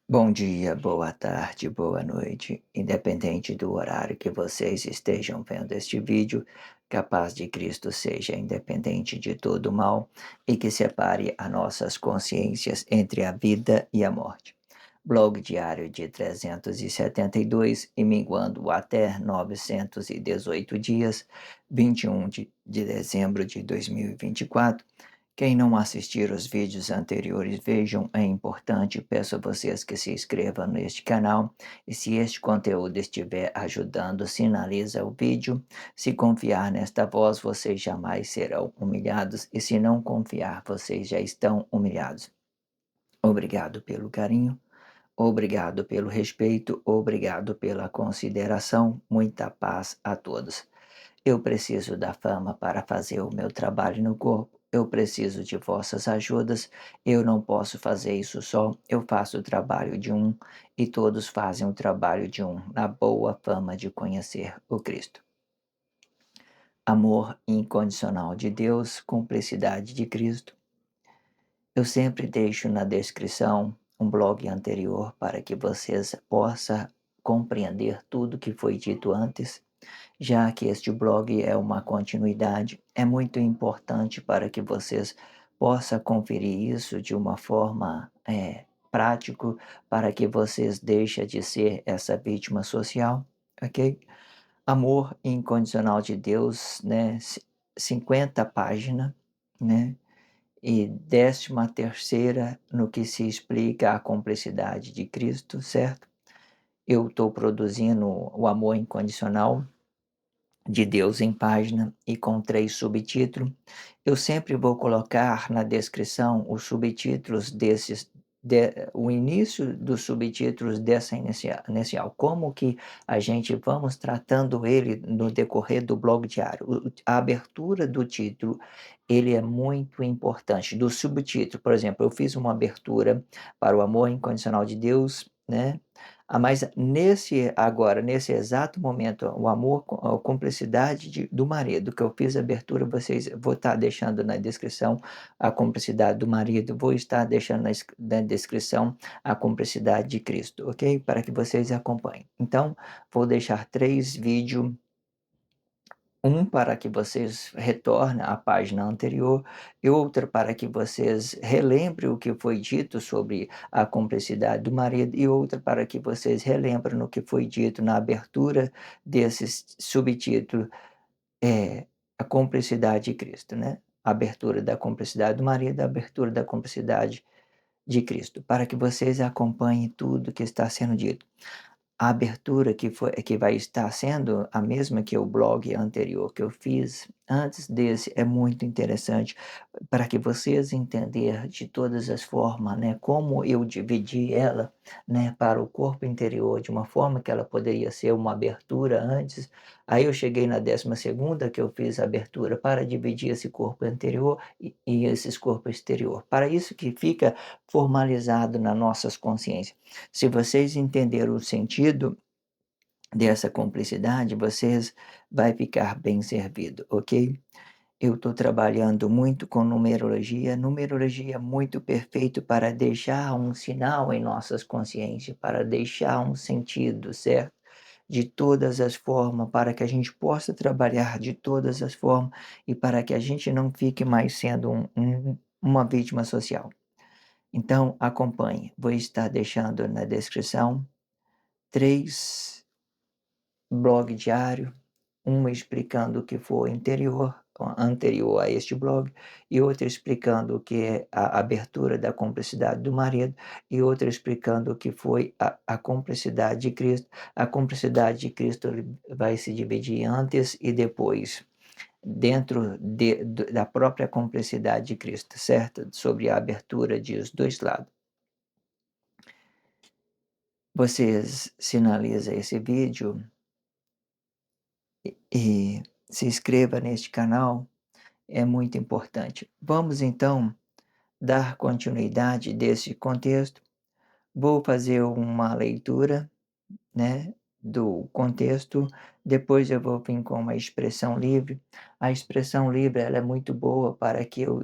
Bom dia, boa tarde, boa noite, independente do horário que vocês estejam vendo este vídeo, que a paz de Cristo seja independente de todo mal e que separe as nossas consciências entre a vida e a morte. Blog diário de 372 e minguando até 918 dias, 21 de dezembro de 2024. Quem não assistir os vídeos anteriores, vejam, é importante. Peço a vocês que se inscrevam neste canal e se este conteúdo estiver ajudando, sinaliza o vídeo. Se confiar nesta voz, vocês jamais serão humilhados e se não confiar, vocês já estão humilhados. Obrigado pelo carinho, obrigado pelo respeito, obrigado pela consideração. Muita paz a todos. Eu preciso da fama para fazer o meu trabalho no corpo. Eu preciso de vossas ajudas. Eu não posso fazer isso só. Eu faço o trabalho de um e todos fazem o trabalho de um, na boa fama de conhecer o Cristo. Amor incondicional de Deus, cumplicidade de Cristo. Eu sempre deixo na descrição um blog anterior para que vocês possam compreender tudo que foi dito antes. Já que este blog é uma continuidade, é muito importante para que vocês possam conferir isso de uma forma prática, para que vocês deixem de ser essa vítima social, ok? Amor incondicional de Deus, né? 50 páginas, né? E 13ª no que se explica a cumplicidade de Cristo, certo? Eu estou produzindo o amor incondicional de Deus em página e com 3 subtítulos. Eu sempre vou colocar na descrição os subtítulos o início dos subtítulos dessa inicial, como que a gente vamos tratando ele no decorrer do blog diário. A abertura do título, ele é muito importante. Do subtítulo, por exemplo, eu fiz uma abertura para o amor incondicional de Deus, né? Mas nesse exato momento, o amor, a cumplicidade do marido, que eu fiz a abertura, vocês vou estar deixando na descrição a cumplicidade do marido, vou estar deixando na descrição a cumplicidade de Cristo, ok? Para que vocês acompanhem. Então, vou deixar 3 vídeos, um para que vocês retornem à página anterior e outra para que vocês relembrem o que foi dito sobre a cumplicidade do marido e outra para que vocês relembrem o que foi dito na abertura desse subtítulo, a cumplicidade de Cristo, né? A abertura da cumplicidade do marido, a abertura da cumplicidade de Cristo, para que vocês acompanhem tudo que está sendo dito. A abertura que vai estar sendo a mesma que o blog anterior que eu fiz antes desse é muito interessante para que vocês entenderem de todas as formas, né, como eu dividi ela, né, para o corpo interior de uma forma que ela poderia ser uma abertura antes. Aí eu cheguei na 12ª que eu fiz a abertura para dividir esse corpo anterior e esses corpos exterior. Para isso que fica formalizado nas nossas consciências. Se vocês entenderam o sentido dessa cumplicidade, vocês vai ficar bem servido, ok? Eu estou trabalhando muito com numerologia é muito perfeito para deixar um sinal em nossas consciências, para deixar um sentido, certo? De todas as formas, para que a gente possa trabalhar de todas as formas e para que a gente não fique mais sendo uma vítima social. Então, acompanhe. Vou estar deixando na descrição 3 blog diário, uma explicando o que foi anterior a este blog, e outra explicando o que é a abertura da cumplicidade do marido, e outra explicando o que foi a cumplicidade de Cristo. A cumplicidade de Cristo vai se dividir antes e depois, dentro da própria cumplicidade de Cristo, certo? Sobre a abertura dos 2 lados. Vocês sinalizam esse vídeo e se inscreva neste canal, é muito importante. Vamos então dar continuidade desse contexto. Vou fazer uma leitura, né, do contexto, depois eu vou vir com uma expressão livre. A expressão livre ela é muito boa para que eu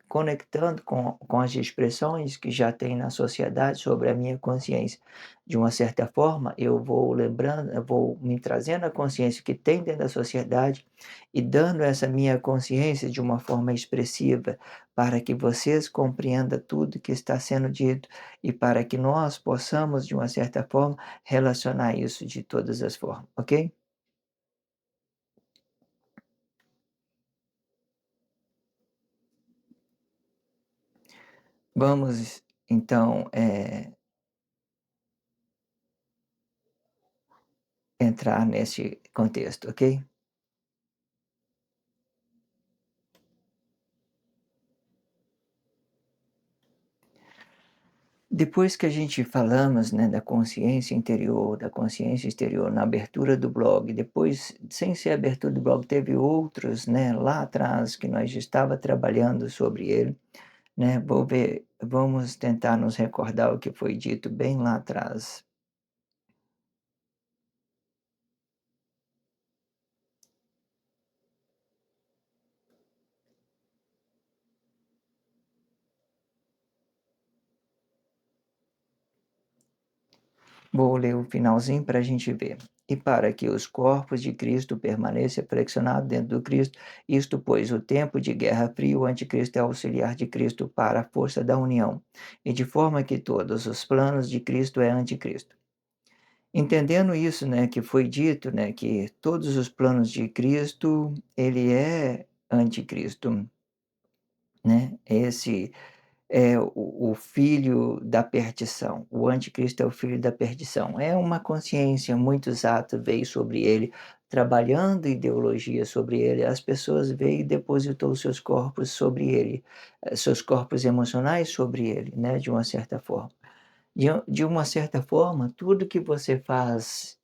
conectando com as expressões que já tem na sociedade sobre a minha consciência. De uma certa forma, eu vou lembrando, eu vou me trazendo a consciência que tem dentro da sociedade e dando essa minha consciência de uma forma expressiva, para que vocês compreendam tudo que está sendo dito e para que nós possamos, de uma certa forma, relacionar isso de todas as formas, ok? Vamos então, entrar nesse contexto, ok? Depois que a gente falamos, né, da consciência interior, da consciência exterior, na abertura do blog, depois, sem ser a abertura do blog, teve outros, né, lá atrás que nós já estava trabalhando sobre ele, né? Vamos tentar nos recordar o que foi dito bem lá atrás. Vou ler o finalzinho para a gente ver. E para que os corpos de Cristo permaneçam flexionados dentro do Cristo, isto pois o tempo de guerra fria, o anticristo é auxiliar de Cristo para a força da união, e de forma que todos os planos de Cristo é anticristo. Entendendo isso, né, que foi dito, né, que todos os planos de Cristo, ele é anticristo, né? Esse é o filho da perdição, o anticristo é o filho da perdição. É uma consciência, muitos atos veio sobre ele, trabalhando ideologia sobre ele, as pessoas veio e depositou seus corpos sobre ele, seus corpos emocionais sobre ele, né, de uma certa forma. De uma certa forma, tudo que você faz,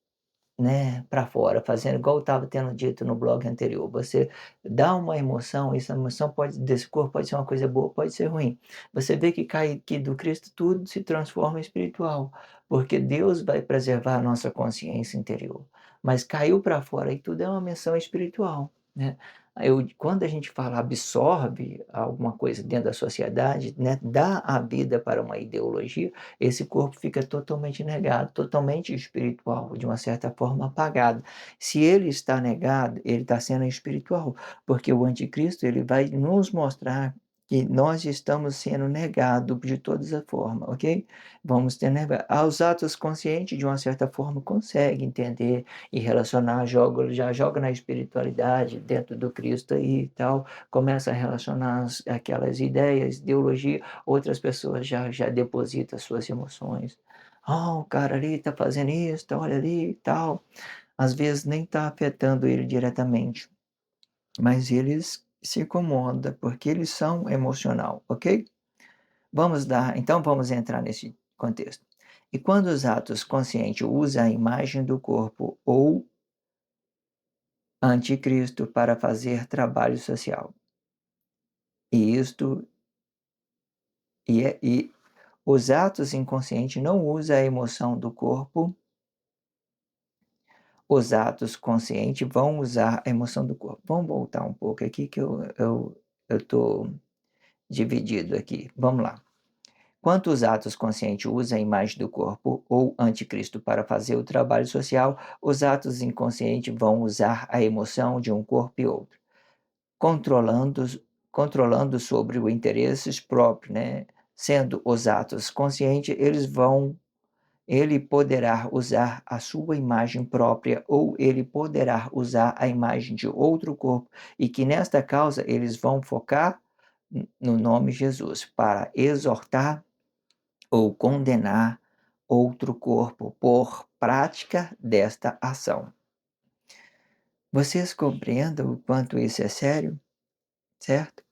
né, para fora, fazendo igual eu estava tendo dito no blog anterior, você dá uma emoção, essa emoção pode desse corpo pode ser uma coisa boa, pode ser ruim. Você vê que cai que do Cristo tudo se transforma em espiritual, porque Deus vai preservar a nossa consciência interior, mas caiu para fora e tudo é uma menção espiritual, né. Quando a gente fala absorve alguma coisa dentro da sociedade, né, dá a vida para uma ideologia, esse corpo fica totalmente negado, totalmente espiritual, de uma certa forma apagado. Se ele está negado, ele está sendo espiritual, porque o anticristo ele vai nos mostrar que nós estamos sendo negados de todas as formas, ok? Vamos ter aos atos conscientes, de uma certa forma, consegue entender e relacionar, já joga na espiritualidade dentro do Cristo aí e tal, começa a relacionar aquelas ideias, ideologia, outras pessoas já depositam suas emoções. "Ah, o cara ali está fazendo isso, tá, olha ali e tal". Às vezes nem está afetando ele diretamente, mas eles se incomodam, porque eles são emocional, ok? Vamos entrar nesse contexto. E quando os atos conscientes usam a imagem do corpo ou anticristo para fazer trabalho social. E isto e os atos inconscientes não usam a emoção do corpo, os atos conscientes vão usar a emoção do corpo. Vamos voltar um pouco aqui que eu estou dividido aqui. Vamos lá. Quanto os atos conscientes usam a imagem do corpo ou anticristo para fazer o trabalho social, os atos inconscientes vão usar a emoção de um corpo e outro, controlando, controlando sobre os interesses próprios, né? Sendo os atos conscientes, ele poderá usar a sua imagem própria ou ele poderá usar a imagem de outro corpo e que nesta causa eles vão focar no nome Jesus para exortar ou condenar outro corpo por prática desta ação. Vocês compreendem o quanto isso é sério, certo?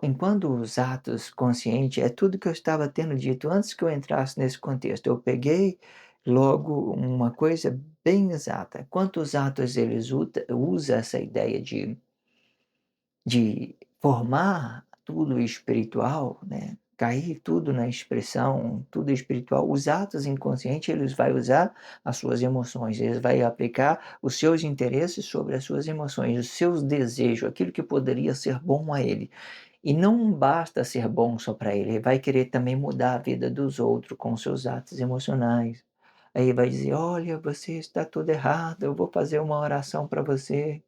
Enquanto os atos conscientes é tudo que eu estava tendo dito antes que eu entrasse nesse contexto. Eu peguei logo uma coisa bem exata. Quantos atos eles usa essa ideia de formar tudo espiritual, né? cair tudo na expressão, tudo espiritual. Os atos inconscientes, eles vai usar as suas emoções, eles vai aplicar os seus interesses sobre as suas emoções, os seus desejos, aquilo que poderia ser bom a ele. E não basta ser bom só para ele, ele vai querer também mudar a vida dos outros com seus atos emocionais. Aí vai dizer: "Olha, você está tudo errado, eu vou fazer uma oração para você,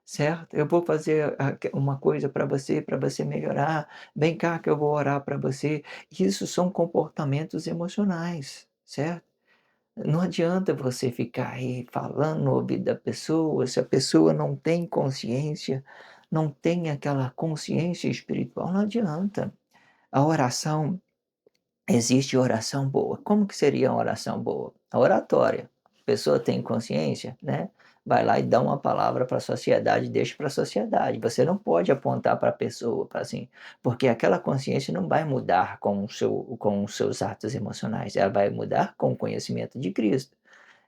certo? Eu vou fazer uma coisa para você melhorar. Vem cá que eu vou orar para você". Isso são comportamentos emocionais, certo? Não adianta você ficar aí falando no ouvido da pessoa, se a pessoa não tem consciência, não tem aquela consciência espiritual, não adianta. A oração Existe oração boa. Como que seria uma oração boa? A oratória. A pessoa tem consciência, né, vai lá e dá uma palavra para a sociedade, deixa para a sociedade. Você não pode apontar para a pessoa, para assim, porque aquela consciência não vai mudar com os seus atos emocionais, ela vai mudar com o conhecimento de Cristo.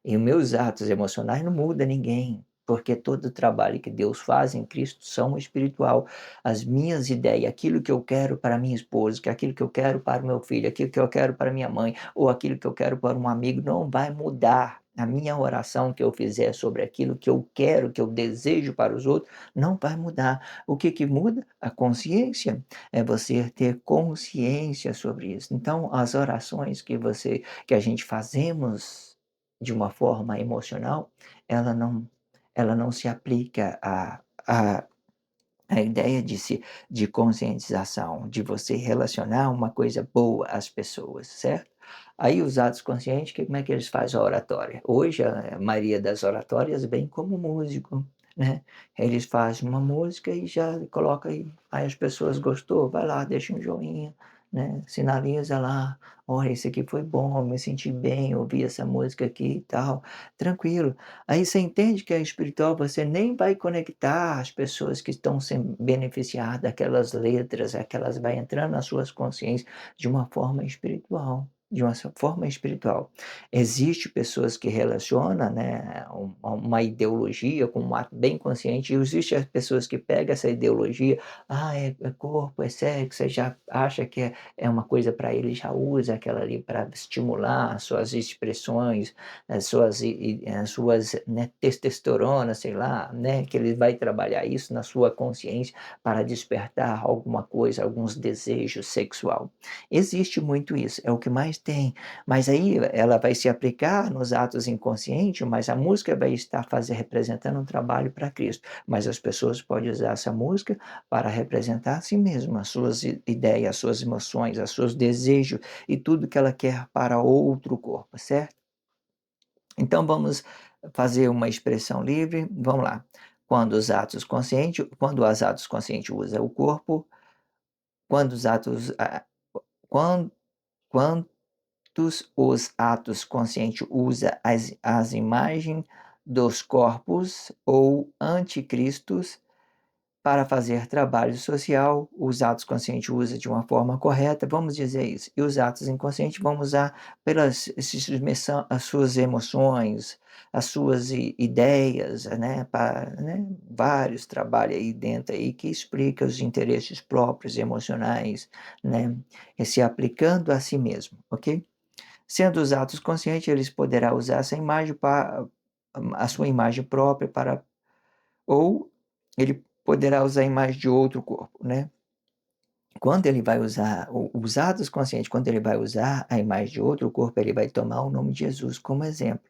E os meus atos emocionais não muda ninguém, porque todo o trabalho que Deus faz em Cristo são espiritual. As minhas ideias, aquilo que eu quero para minha esposa, que aquilo que eu quero para o meu filho, aquilo que eu quero para minha mãe, ou aquilo que eu quero para um amigo, não vai mudar. A minha oração que eu fizer sobre aquilo que eu quero, que eu desejo para os outros, não vai mudar. O que que muda? A consciência. É você ter consciência sobre isso. Então, as orações que a gente fazemos de uma forma emocional, ela não ela não se aplica à a ideia de conscientização, de você relacionar uma coisa boa às pessoas, certo? Aí os atos conscientes, como é que eles fazem a oratória? Hoje a maioria das oratórias vem como músico, né? Eles fazem uma música e já coloca aí as pessoas gostou, vai lá, deixa um joinha, né? Sinaliza lá, olha, esse aqui foi bom, me senti bem, ouvi essa música aqui e tal, tranquilo. Aí você entende que é espiritual, você nem vai conectar as pessoas que estão sendo beneficiadas daquelas letras, aquelas vai entrando nas suas consciências de uma forma espiritual, de uma forma espiritual. Existe pessoas que relacionam, né, uma ideologia com um ato bem consciente, e existe as pessoas que pegam essa ideologia, é corpo, é sexo, você já acha que é uma coisa para ele, já usa aquela ali para estimular as suas expressões, as suas, né, testosterona, sei lá, né, que ele vai trabalhar isso na sua consciência para despertar alguma coisa, alguns desejos sexual. Existe muito isso, é o que mais tem, mas aí ela vai se aplicar nos atos inconscientes, mas a música vai estar representando um trabalho para Cristo, mas as pessoas podem usar essa música para representar a si mesma, as suas ideias, as suas emoções, os seus desejos e tudo que ela quer para outro corpo, certo? Então vamos fazer uma expressão livre, vamos lá. Quando os atos conscientes usa o corpo, quando os atos a quan quantos os atos conscientes usa as imagens dos corpos ou anticristos para fazer trabalho social, os atos conscientes usa de uma forma correta, vamos dizer isso. E os atos inconscientes vão usar pelas as suas emoções, as suas ideias, né, né, vários trabalhos aí dentro aí que explica os interesses próprios emocionais, né, e se aplicando a si mesmo, ok? Sendo os atos conscientes, eles poderá usar essa imagem para a sua imagem própria para ou ele poderá usar a imagem de outro corpo, né. Quando ele vai usar os atos conscientes, quando ele vai usar a imagem de outro corpo, ele vai tomar o nome de Jesus como exemplo.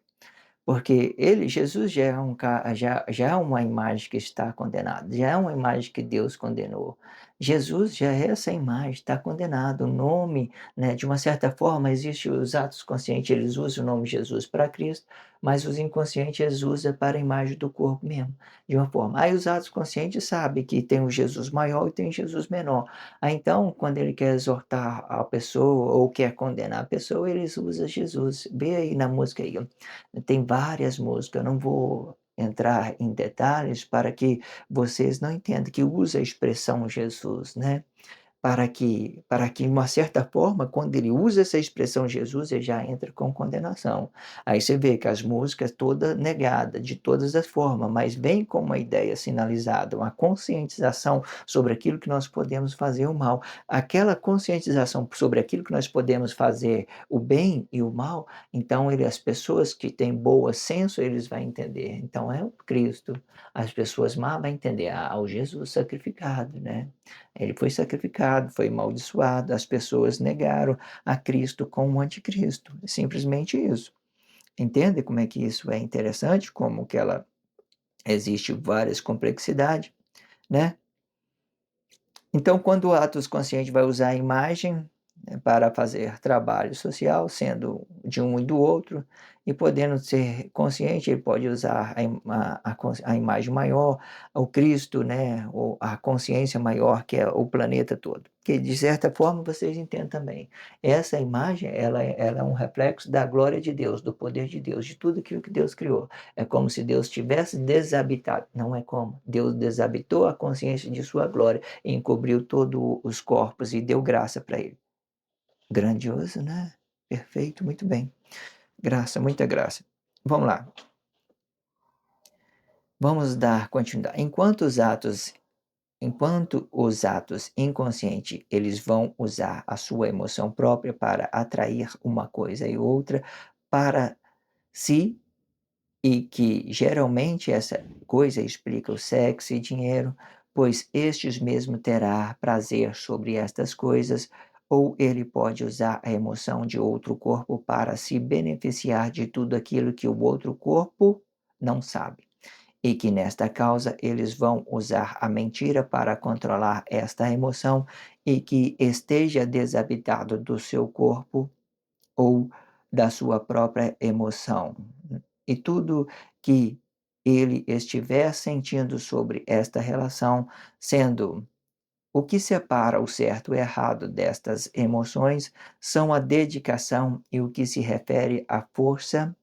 Porque Jesus já é já é uma imagem que está condenada, já é uma imagem que Deus condenou. Jesus já é essa imagem, está condenado. O nome, né, de uma certa forma, existe os atos conscientes, eles usam o nome Jesus para Cristo, mas os inconscientes eles usam para a imagem do corpo mesmo, de uma forma. Aí os atos conscientes sabem que tem um Jesus maior e tem um Jesus menor. Aí então, quando ele quer exortar a pessoa ou quer condenar a pessoa, eles usam Jesus. Vê aí na música aí, ó. Tem várias músicas, eu não vou entrar em detalhes para que vocês não entendam, que usa a expressão Jesus, né. para que, de uma certa forma, quando ele usa essa expressão Jesus, ele já entra com condenação. Aí você vê que as músicas toda negada, de todas as formas, mas vem com uma ideia sinalizada, uma conscientização sobre aquilo que nós podemos fazer o mal. Aquela conscientização sobre aquilo que nós podemos fazer o bem e o mal, então as pessoas que têm bom senso, eles vão entender. Então é o Cristo. As pessoas má vão entender, o Jesus sacrificado, né? Ele foi sacrificado, foi amaldiçoado, as pessoas negaram a Cristo como um anticristo, simplesmente isso. Entende como é que isso é interessante, como que ela existe várias complexidades, né? Então, quando o Atos Consciente vai usar a imagem, né, para fazer trabalho social, sendo de um e do outro, e podendo ser consciente, ele pode usar a imagem maior, o Cristo, né, ou a consciência maior, que é o planeta todo. Que, de certa forma, vocês entendem também. Essa imagem, ela é um reflexo da glória de Deus, do poder de Deus, de tudo aquilo que Deus criou. É como se Deus tivesse desabitado. Não é como. Deus desabitou a consciência de sua glória e encobriu todos os corpos e deu graça para ele. Grandioso, né? Perfeito, muito bem. Graça, muita graça. Vamos lá. Vamos dar continuidade. Enquanto os atos inconscientes, eles vão usar a sua emoção própria para atrair uma coisa e outra para si, e que geralmente essa coisa explica o sexo e dinheiro, pois estes mesmo terá prazer sobre estas coisas, ou ele pode usar a emoção de outro corpo para se beneficiar de tudo aquilo que o outro corpo não sabe. E que nesta causa eles vão usar a mentira para controlar esta emoção e que esteja desabitado do seu corpo ou da sua própria emoção. E tudo que ele estiver sentindo sobre esta relação, sendo o que separa o certo e o errado destas emoções, são a dedicação e o que se refere à força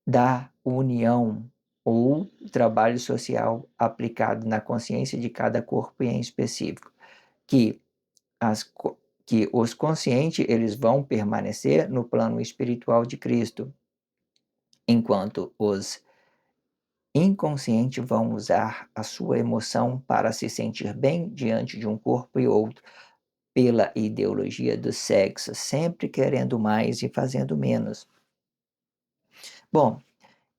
da união ou trabalho social aplicado na consciência de cada corpo em específico, que as que os conscientes eles vão permanecer no plano espiritual de Cristo, enquanto os inconscientes vão usar a sua emoção para se sentir bem diante de um corpo e outro, pela ideologia do sexo, sempre querendo mais e fazendo menos. Bom,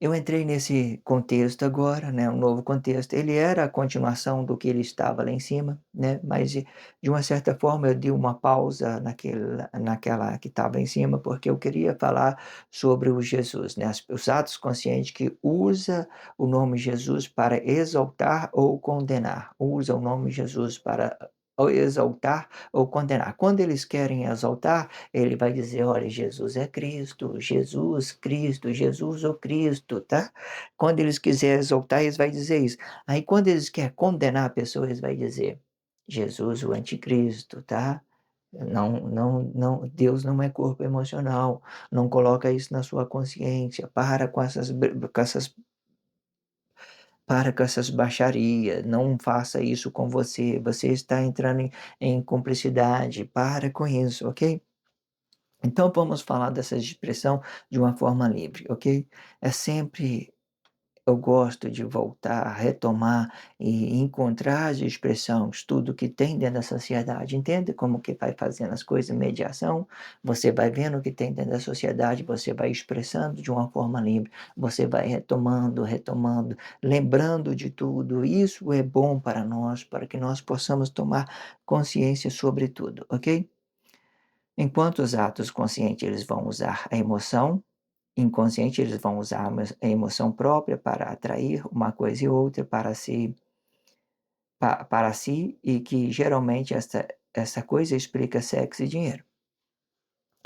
eu entrei nesse contexto agora, né, um novo contexto. Ele era a continuação do que ele estava lá em cima, né, mas de uma certa forma eu dei uma pausa naquela que estava em cima, porque eu queria falar sobre o Jesus, né, os atos conscientes que usa o nome Jesus para exaltar ou condenar, usa o nome Jesus para ou exaltar ou condenar. Quando eles querem exaltar, ele vai dizer: olha, Jesus é Cristo, Jesus, Cristo, Jesus o Cristo, tá? Quando eles quiserem exaltar, eles vão dizer isso. Aí quando eles querem condenar a pessoa, eles vão dizer: Jesus o anticristo, tá? Não, não, não, Deus não é corpo emocional. Não coloca isso na sua consciência. Para com essas baixarias, não faça isso com você. Você está entrando em cumplicidade. Para com isso, ok? Então vamos falar dessa expressão de uma forma livre, ok? É sempre eu gosto de voltar, retomar e encontrar as expressões, tudo que tem dentro da sociedade. Entende como que vai fazendo as coisas, mediação? Você vai vendo o que tem dentro da sociedade, você vai expressando de uma forma livre, você vai retomando, retomando, lembrando de tudo. Isso é bom para nós, para que nós possamos tomar consciência sobre tudo, ok? Enquanto os atos conscientes eles vão usar a emoção, inconsciente eles vão usar a emoção própria para atrair uma coisa e outra para si, e que geralmente essa coisa explica sexo e dinheiro,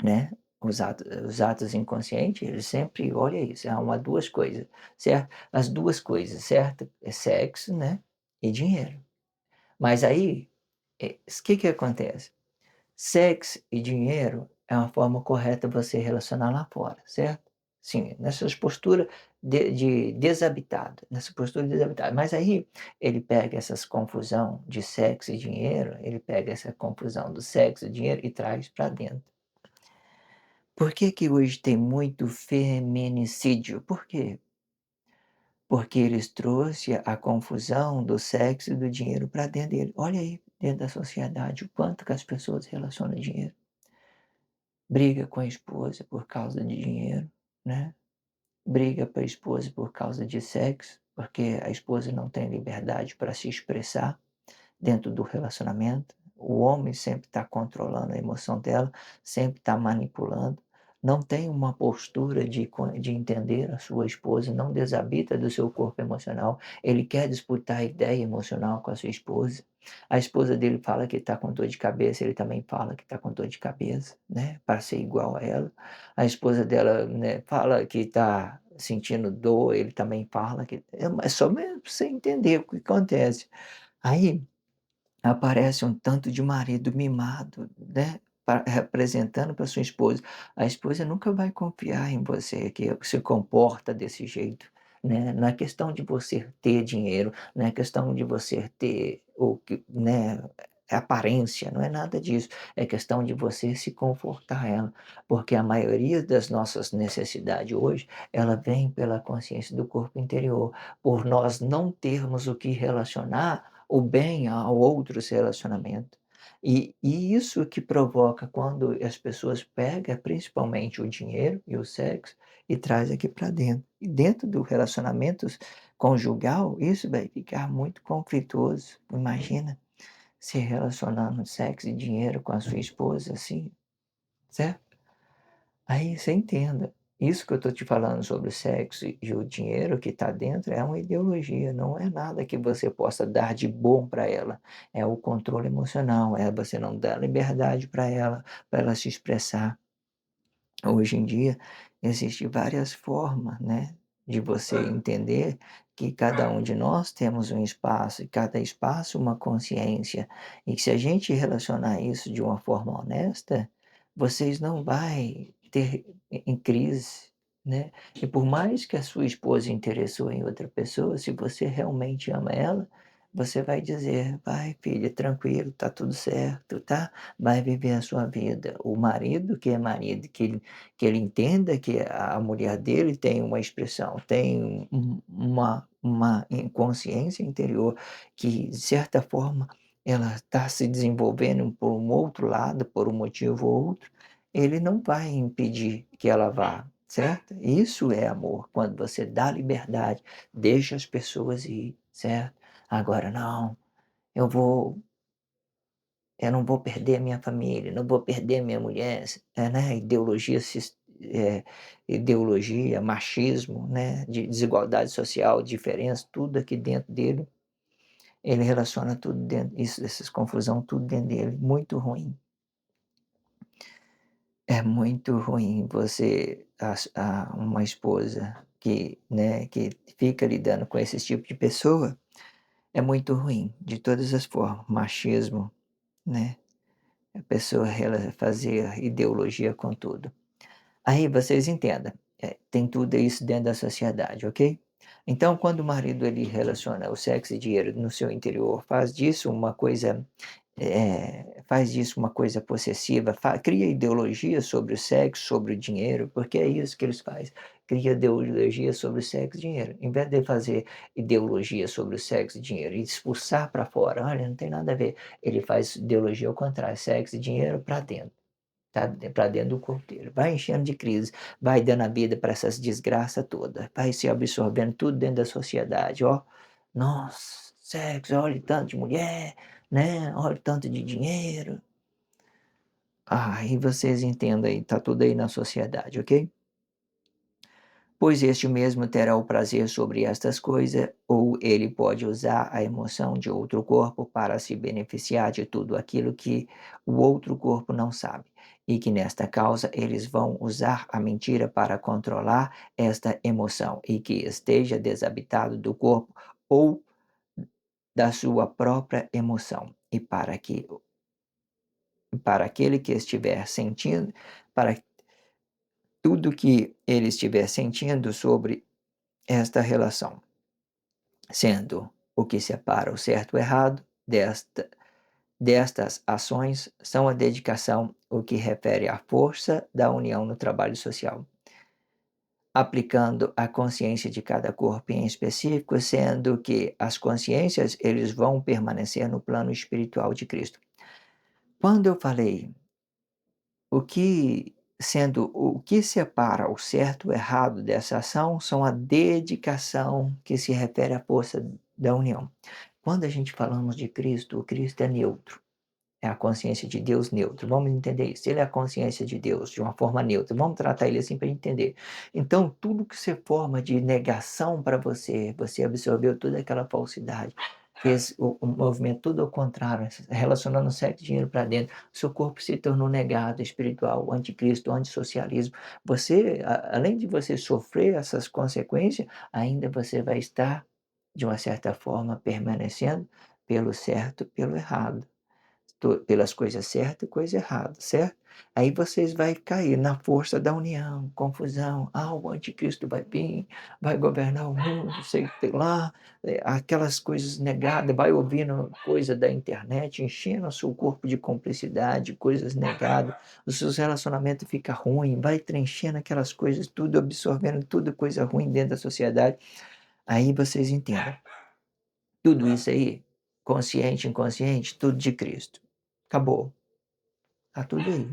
né? Os atos inconscientes, eles sempre, olha isso, há duas coisas, certo? As duas coisas, certo? É sexo, né? E dinheiro. Mas aí, o que que acontece? Sexo e dinheiro é uma forma correta você relacionar lá fora, certo? Sim, nessas posturas de desabitado, nessa postura desabitada. Mas aí ele pega essas confusão de sexo e dinheiro, ele pega essa confusão do sexo e dinheiro e traz para dentro. Por que que hoje tem muito feminicídio? Por quê? Porque eles trouxe a confusão do sexo e do dinheiro para dentro dele. Olha aí, dentro da sociedade, o quanto que as pessoas relacionam dinheiro. Briga com a esposa por causa de dinheiro, né? Briga com a esposa por causa de sexo, porque a esposa não tem liberdade para se expressar dentro do relacionamento. O homem sempre está controlando a emoção dela, sempre está manipulando. Não tem uma postura de entender a sua esposa, não desabita do seu corpo emocional. Ele quer disputar a ideia emocional com a sua esposa. A esposa dele fala que está com dor de cabeça, ele também fala que está com dor de cabeça, né? Para ser igual a ela. A esposa dela, né, fala que está sentindo dor, ele também fala que. É só mesmo pra você entender o que acontece. Aí aparece um tanto de marido mimado, né, representando para sua esposa. A esposa nunca vai confiar em você, que se comporta desse jeito, né. Não é questão de você ter dinheiro, não é questão de você ter o que, né, aparência, não é nada disso. É questão de você se confortar ela, porque a maioria das nossas necessidades hoje, ela vem pela consciência do corpo interior, por nós não termos o que relacionar o bem a outros relacionamentos. E isso que provoca quando as pessoas pegam principalmente o dinheiro e o sexo e traz aqui para dentro. E dentro do relacionamentos conjugal, isso vai ficar muito conflituoso. Imagina se relacionando sexo e dinheiro com a sua esposa assim, certo? Aí você entenda, isso que eu estou te falando sobre o sexo e o dinheiro que está dentro é uma ideologia, não é nada que você possa dar de bom para ela. É o controle emocional, é você não dar liberdade para ela se expressar. Hoje em dia, existem várias formas, né, de você entender que cada um de nós temos um espaço e cada espaço uma consciência. E que se a gente relacionar isso de uma forma honesta, vocês não vai ter em crise, né. E por mais que a sua esposa interessou em outra pessoa, se você realmente ama ela, você vai dizer: "Vai filha, tranquilo, tá tudo certo, tá? Vai viver a sua vida". O marido que é marido, que ele entenda que a mulher dele tem uma expressão, tem uma consciência interior que, de certa forma, ela está se desenvolvendo por um outro lado, por um motivo ou outro, ele não vai impedir que ela vá, certo? Isso é amor, quando você dá liberdade, deixa as pessoas ir, certo? Agora não, eu vou eu não vou perder a minha família, não vou perder minha mulher, né, ideologia, machismo, né, de desigualdade social, diferença, tudo aqui dentro dele, ele relaciona tudo dentro isso, essas confusão, tudo dentro dele, muito ruim. É muito ruim você uma esposa que, né, que fica lidando com esse tipo de pessoa, é muito ruim, de todas as formas, machismo, né. A pessoa fazer ideologia com tudo. Aí vocês entendam, tem tudo isso dentro da sociedade, ok? Então quando o marido ele relaciona o sexo e dinheiro no seu interior, faz disso uma coisa possessiva, cria ideologia sobre o sexo, sobre o dinheiro, porque é isso que eles fazem, cria ideologia sobre o sexo e dinheiro. Em vez de fazer ideologia sobre o sexo e dinheiro e expulsar para fora, olha, não tem nada a ver, ele faz ideologia ao contrário, sexo e dinheiro para dentro. Tá, para dentro do corpo dele. Vai enchendo de crise, vai dando a vida para essas desgraça toda, vai se absorvendo tudo dentro da sociedade, ó. Nossa, sexo, olha o tanto de mulher, né, olha o tanto de dinheiro. Ah, e vocês entendam aí, tá tudo aí na sociedade, ok? Pois este mesmo terá o prazer sobre estas coisas, ou ele pode usar a emoção de outro corpo para se beneficiar de tudo aquilo que o outro corpo não sabe, e que nesta causa eles vão usar a mentira para controlar esta emoção, e que esteja desabitado do corpo ou da sua própria emoção, e para aquele que estiver sentindo, para tudo que ele estiver sentindo sobre esta relação, sendo o que separa o certo e o errado destas ações são a dedicação, o que refere à força da união no trabalho social, aplicando a consciência de cada corpo em específico, sendo que as consciências eles vão permanecer no plano espiritual de Cristo. Quando eu falei o que separa o certo e o errado dessa ação são a dedicação que se refere à força da união. Quando a gente falamos de Cristo, o Cristo é neutro. É a consciência de Deus neutro. Vamos entender isso. Ele é a consciência de Deus de uma forma neutra. Vamos tratar ele assim para entender. Então, tudo que você forma de negação para você, você absorveu toda aquela falsidade, fez o movimento tudo ao contrário, relacionando sexo e dinheiro para dentro. Seu corpo se tornou negado, espiritual, o anticristo, o antissocialismo. Você, além de você sofrer essas consequências, ainda você vai estar, de uma certa forma, permanecendo pelo certo e pelo errado pelas coisas certas e coisa errada, certo? Aí vocês vai cair na força da união, confusão. Ah, o anticristo vai vir, vai governar o mundo, sei lá, aquelas coisas negadas, vai ouvindo coisa da internet, enchendo o seu corpo de cumplicidade, coisas negadas, os seus relacionamentos ficam ruins, vai preenchendo aquelas coisas, tudo absorvendo, tudo coisa ruim dentro da sociedade. Aí vocês entendem. Tudo isso aí, consciente, inconsciente, tudo de Cristo. Acabou. Tá tudo aí.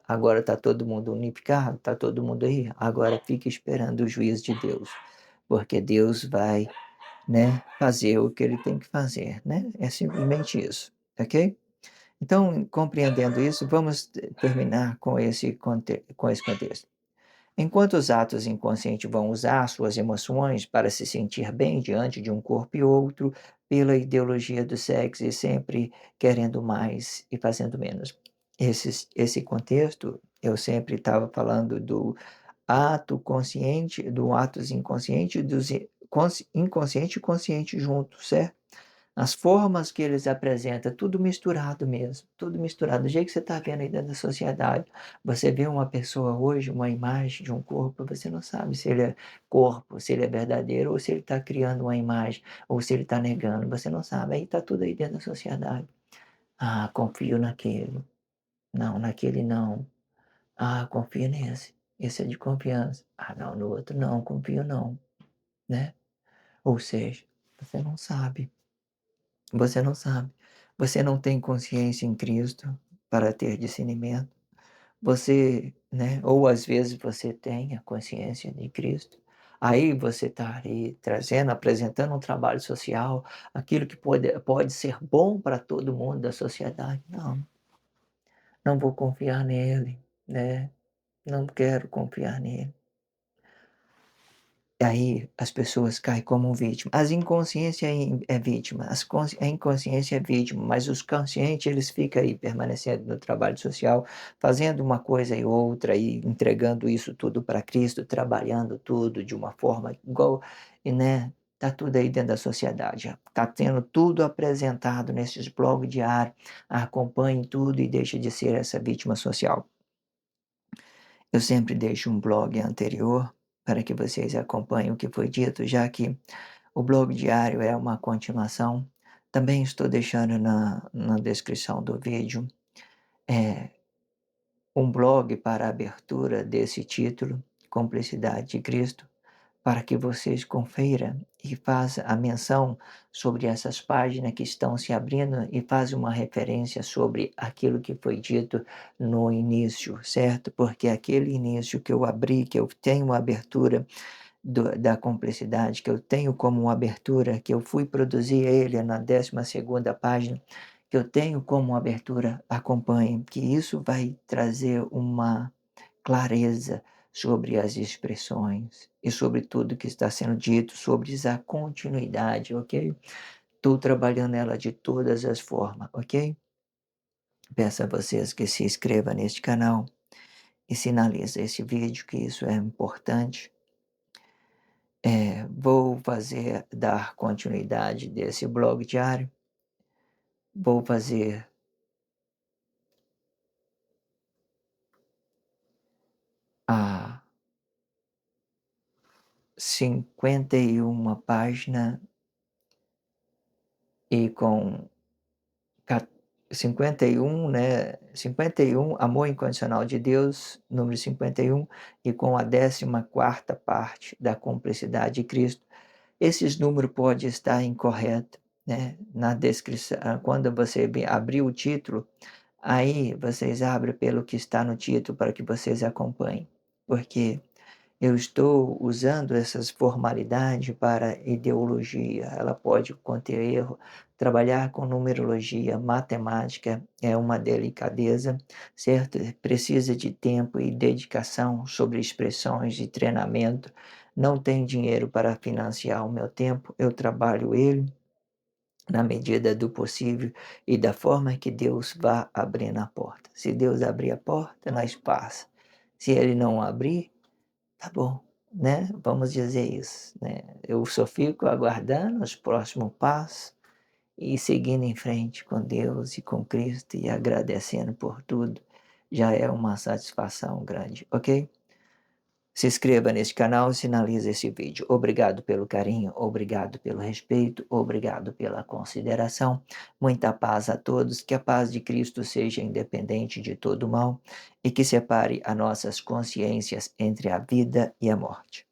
Agora tá todo mundo unificado, tá todo mundo aí. Agora fica esperando o juízo de Deus. Porque Deus vai, né, fazer o que ele tem que fazer, né? É simplesmente isso, ok? Então, compreendendo isso, vamos terminar com com esse contexto. Enquanto os atos inconscientes vão usar suas emoções para se sentir bem diante de um corpo e outro, pela ideologia do sexo e sempre querendo mais e fazendo menos. Esse contexto, eu sempre estava falando do ato consciente, do atos inconsciente, dos inconsciente e consciente juntos, certo? As formas que eles apresentam, tudo misturado mesmo, tudo misturado. Do jeito que você está vendo aí dentro da sociedade, você vê uma pessoa hoje, uma imagem de um corpo, você não sabe se ele é corpo, se ele é verdadeiro, ou se ele está criando uma imagem, ou se ele está negando, você não sabe. Aí está tudo aí dentro da sociedade. Ah, confio naquele. Não, naquele não. Ah, confio nesse. Esse é de confiança. Ah, não, no outro não, confio não, né? Ou seja, você não sabe. Você não sabe. Você não tem consciência em Cristo para ter discernimento. Você, né, ou às vezes você tem a consciência de Cristo. Aí você está aí trazendo, apresentando um trabalho social, aquilo que pode ser bom para todo mundo da sociedade. Não, não vou confiar nele, né? Não quero confiar nele. Aí as pessoas caem como vítima. As inconsciência é vítima, a inconsciência é vítima, mas os conscientes eles ficam aí permanecendo no trabalho social, fazendo uma coisa e outra e entregando isso tudo para Cristo, trabalhando tudo de uma forma igual, e né? Tá tudo aí dentro da sociedade. Tá tendo tudo apresentado nesses blogs diários. Acompanhe tudo e deixe de ser essa vítima social. Eu sempre deixo um blog anterior para que vocês acompanhem o que foi dito, já que o blog diário é uma continuação. Também estou deixando na descrição do vídeo é, um blog para a abertura desse título, Cumplicidade de Cristo, para que vocês confiram e façam a menção sobre essas páginas que estão se abrindo e fazem uma referência sobre aquilo que foi dito no início, certo? Porque aquele início que eu abri, que eu tenho uma abertura da cumplicidade, que eu tenho como uma abertura, que eu fui produzir ele na 12ª página, que eu tenho como abertura, acompanhe, que isso vai trazer uma clareza sobre as expressões e sobre tudo que está sendo dito, sobre a continuidade, ok? Estou trabalhando ela de todas as formas, ok? Peço a vocês que se inscrevam neste canal e sinalize esse vídeo, que isso é importante. Vou dar continuidade desse blog diário. Vou fazer a 51 página e com ca 51, né, 51, Amor Incondicional de Deus, número 51, e com a 14ª parte da Cumplicidade de Cristo. Esses números pode estar incorreto, né, na descrição quando você abrir o título, aí vocês abrem pelo que está no título para que vocês acompanhem, porque eu estou usando essas formalidades para ideologia, ela pode conter erro. Trabalhar com numerologia, matemática é uma delicadeza, certo? Precisa de tempo e dedicação sobre expressões e treinamento. Não tenho dinheiro para financiar o meu tempo, eu trabalho ele na medida do possível e da forma que Deus vá abrindo a porta. Se Deus abrir a porta, nós passa. Se Ele não abrir, tá bom, né, vamos dizer isso, né. Eu só fico aguardando os próximos passos e seguindo em frente com Deus e com Cristo e agradecendo por tudo, já é uma satisfação grande, ok? Se inscreva nesse canal e sinalize esse vídeo. Obrigado pelo carinho, obrigado pelo respeito, obrigado pela consideração. Muita paz a todos, que a paz de Cristo seja independente de todo mal e que separe as nossas consciências entre a vida e a morte.